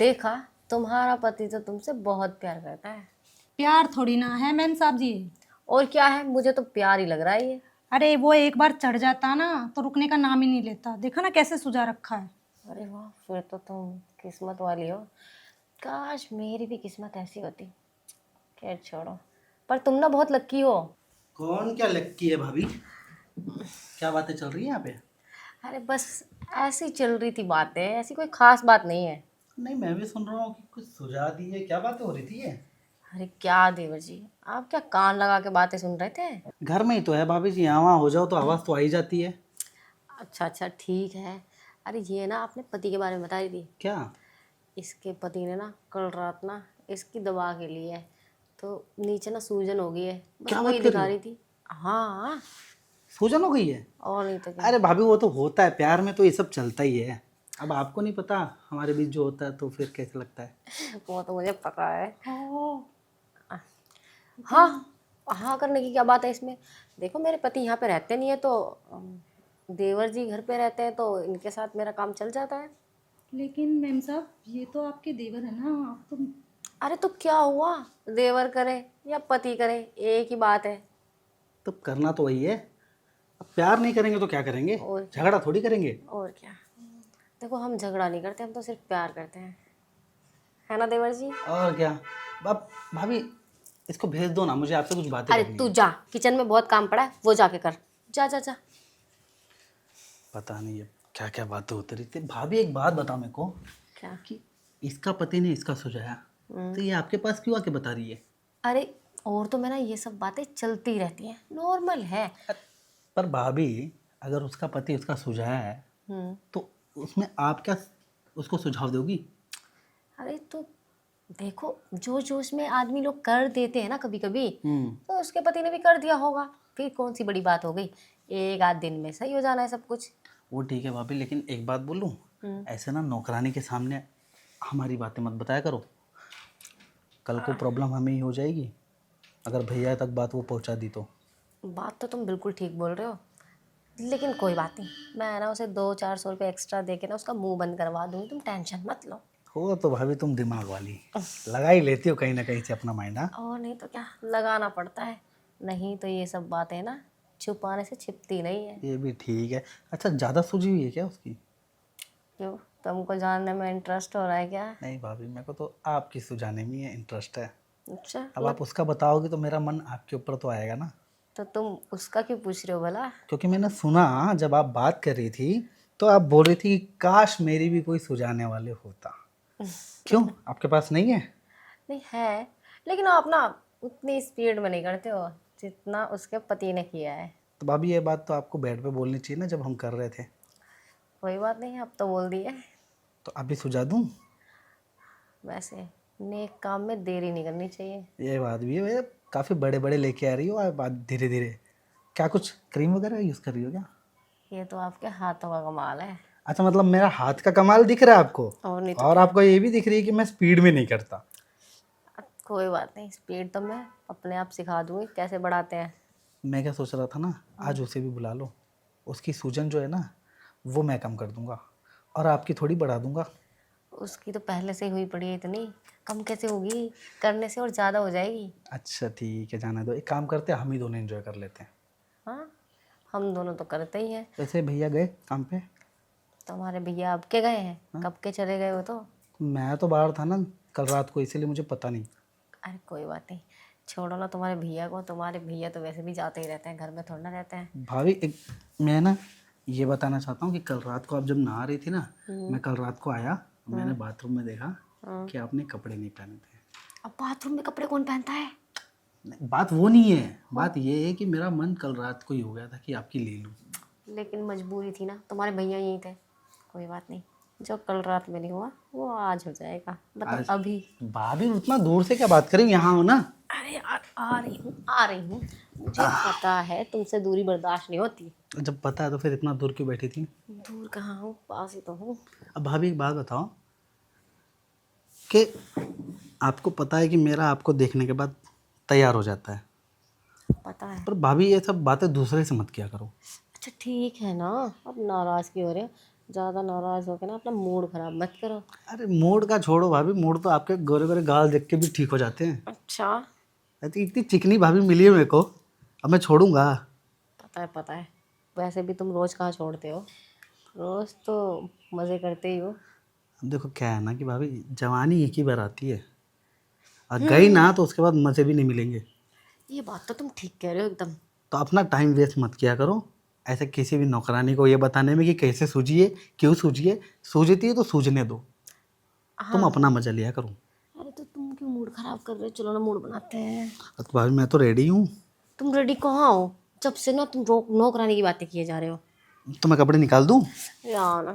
देखा, तुम्हारा पति तो तुमसे बहुत प्यार करता है। प्यार थोड़ी ना है मैम साहब जी। और क्या है, मुझे तो प्यार ही लग रहा है ये। अरे वो एक बार चढ़ जाता ना तो रुकने का नाम ही नहीं लेता। देखा ना कैसे सुझा रखा है। अरे वाह, फिर तो तुम किस्मत वाली हो। काश मेरी भी किस्मत ऐसी होती। खैर छोड़ो, पर तुम ना बहुत लक्की हो। कौन क्या लक्की है भाभी? क्या बातें चल रही हैं यहाँ पे? अरे बस ऐसी चल रही थी बातें, ऐसी कोई खास बात नहीं है। नहीं, मैं भी सुन रहा हूँ कि कुछ सुझा दी है। क्या बातें हो रही थी ये? अरे क्या देवर जी, आप क्या कान लगा के बातें सुन रहे थे? घर में ही तो है भाभी जी, यहाँ वहाँ हो जाओ तो आवाज़ तो आ ही जाती है। अच्छा अच्छा ठीक है। अरे ये ना आपने पति के बारे में बताई थी। क्या? इसके पति ने ना कल रात ना इसकी दवा के लिए है, तो नीचे ना सूजन हो गई है, बस क्या वही बात कर दिखा रही रही थी। हाँ, सूजन हो गई है? और नहीं तो क्या। अरे भाभी, वो तो होता है, प्यार में तो ये सब चलता ही है। अब आपको नहीं पता हमारे बीच जो होता है, तो फिर कैसे लगता है? वो तो मुझे पता है। हाँ, हाँ करने की क्या बात है इसमें। देखो मेरे पति यहाँ पे रहते नहीं है, तो देवर जी घर पे रहते हैं, तो इनके साथ मेरा काम चल जाता है। लेकिन मैम साहब ये तो आपके देवर है ना। आप तो अरे तो क्या हुआ, देवर करे या पति करे, एक ही बात है। तो करना तो वही है। अब प्यार नहीं करेंगे तो क्या करेंगे? और झगड़ा थोड़ी करेंगे। और क्या। देखो हम झगड़ा नहीं करते, हम तो सिर्फ प्यार करते हैं, है ना देवर जी? और क्या। अब भाभी, इसको भेज दो ना, मुझे आपसे कुछ बातें अरे करनी तू है। जा, किचन में बहुत काम पड़ा है, वो जाके कर। जा जा जा। पता नहीं है क्या क्या बातें होती रही थी। भाभी एक बात बताओ मेरे को, क्या? कि इसका पति ने इसका सुझाया, तो ये आपके पास क्यों आके बता रही है? अरे और तो मैं ना ये सब बातें चलती रहती हैं, नॉर्मल है। पर भाभी, अगर उसका पति उसका सुझाया है, हम्म। तो उसमें आप क्या उसको सुझाव दोगी? अरे तो देखो, जो जोश में आदमी लोग कर देते हैं ना कभी कभी, तो उसके पति ने भी कर दिया होगा। फिर कौन सी बड़ी बात हो गई, एक आध दिन में सही हो जाना है सब कुछ। वो ठीक है भाभी, लेकिन एक बात बोलूं, ऐसे ना नौकरानी के सामने हमारी बातें मत बताया करो। कल को प्रॉब्लम हमें ही हो जाएगी, अगर भैया तक बात वो पहुंचा दी तो। बात तो तुम बिल्कुल ठीक बोल रहे हो, लेकिन कोई बात नहीं, मैं ना उसे 200-400 रुपये एक्स्ट्रा दे के ना उसका मुंह बंद करवा दूंगी, तुम टेंशन मत लो। हो तो भाभी, तुम दिमाग वाली लगा ही लेती हो कहीं ना कहीं से अपना माइंड। हाँ, और नहीं तो क्या, लगाना पड़ता है, नहीं तो ये सब बातें ना छुपाने से छिपती नहीं है। ये भी ठीक है। अच्छा, ज़्यादा सूझी हुई है क्या उसकी? क्यों, तुमको जानने में इंटरेस्ट हो रहा है क्या? नहीं भाभी, मेरे को तो आपकी सुझाने में ही इंटरेस्ट है। अच्छा, अब आप उसका बताओगे तो मेरा मन आपके ऊपर तो आएगा ना। तो तुम उसका क्यों पूछ रहे हो भला? क्योंकि मैंने सुना जब आप बात कर रही थी, तो आप बोल रही थी कि काश मेरी भी कोई सुझाने वाले होता। क्यों, आपके पास नहीं है? नहीं है, लेकिन आप ना उतनी स्पीड में नहीं करते हो जितना उसके पति ने किया है। तो भाभी, ये बात तो आपको बेड पे बोलनी चाहिए ना, जब हम कर रहे थे। कोई बात नहीं, अब तो बोल दिए। तो अभी सुझा दूं? वैसे नेक काम में देरी नहीं करनी चाहिए। ये बात भी है भैया, काफ़ी बड़े बड़े लेके आ रही हो आप बात धीरे धीरे। क्या कुछ क्रीम वगैरह यूज़ कर रही हो क्या? ये तो आपके हाथों का कमाल है। अच्छा, मतलब मेरा हाथ का कमाल दिख रहा है आपको? और नहीं तो और आपको ये भी दिख रही है कि मैं स्पीड में नहीं करता? कोई बात नहीं, स्पीड तो मैं अपने आप सिखा दूंगी कैसे बढ़ाते हैं। मैं क्या सोच रहा था ना, आज उसे भी बुला लो। उसकी सूजन जो है ना, वो मैं कम कर दूंगा, और आपकी थोड़ी बढ़ा दूंगा। उसकी तो पहले से ही हुई पड़ी है, इतनी कम कैसे होगी, करने से और ज़्यादा हो जाएगी। अच्छा ठीक है, जाने दो। एक काम करते हैं, हम ही दोनों एंजॉय कर लेते हैं। हाँ, हम दोनों तो करते ही हैं। वैसे भैया गए काम पे? तुम्हारे भैया अब के गए हैं, कब के चले गए हो तो? मैं तो बाहर था ना कल रात को, इसीलिए मुझे पता नहीं। अरे कोई बात नहीं, छोड़ो ना तुम्हारे भैया को, तुम्हारे भैया तो वैसे भी जाते ही रहते हैं, घर में थोड़ा ना रहते हैं। भाभी, एक मैं ना ये बताना चाहता हूँ कि कल रात को आप जब नहा रही थी ना, मैं कल रात को आया, मैंने बाथरूम में देखा कि आपने कपड़े नहीं पहने थे। अब बाथरूम में कपड़े कौन पहनता है? नहीं, बात वो नहीं है, बात ये है कि मेरा मन कल रात को ही हो गया था कि आपकी ले लूँ। लेकिन मजबूरी थी ना, तुम्हारे भैया यहीं थे। कोई बात नहीं, जो कल रात में नहीं हुआ वो आज हो जाएगा, मतलब आज? अभी। भाभी, उतना दूर से क्या बात करें, यहाँ हो ना। अरे यार, आ रही हूँ आ रही हूँ, मुझे पता है तुमसे दूरी बर्दाश्त नहीं होती। जब पता है तो फिर इतना दूर क्यों बैठी थी? दूर कहाँ हूँ, पास ही तो हूँ। अब भाभी, एक बात बताओ कि आपको पता है कि मेरा आपको देखने के बाद तैयार हो जाता है, पता है। पर भाभी ये सब बातें दूसरे से मत किया करो। अच्छा ठीक है ना, अब नाराज़ क्यों हो रहे हो? ज़्यादा नाराज़ होकर ना अपना मूड खराब मत करो। अरे मूड का छोड़ो भाभी, मूड तो आपके गोरे गोरे गाल देख के भी ठीक हो जाते हैं। अच्छा, अरे इतनी चिकनी भाभी मिली है मेरे को, अब मैं छोड़ूंगा? पता है पता है। वैसे भी तुम रोज़ कहाँ छोड़ते हो, रोज़ तो मज़े करते ही हो। अब देखो क्या है ना कि भाभी, जवानी एक ही बार आती है, और गई ना तो उसके बाद मज़े भी नहीं मिलेंगे। ये बात तो तुम ठीक कह रहे हो एकदम। तो अपना टाइम वेस्ट मत किया करो ऐसे किसी भी नौकरानी को ये बताने में कि कैसे सूझिए, क्यों सूझिए। सूझती है तो सूझने दो, तुम अपना मजा लिया करो। अरे तो तुम क्यों मूड खराब कर रहे हो, चलो ना मूड बनाते हैं। तो भाभी मैं तो रेडी हूँ। तुम रेडी कहाँ हो, जब से ना तुम नौकरानी की बातें किए जा रहे हो। तो मैं कपड़े निकाल दूँ? यार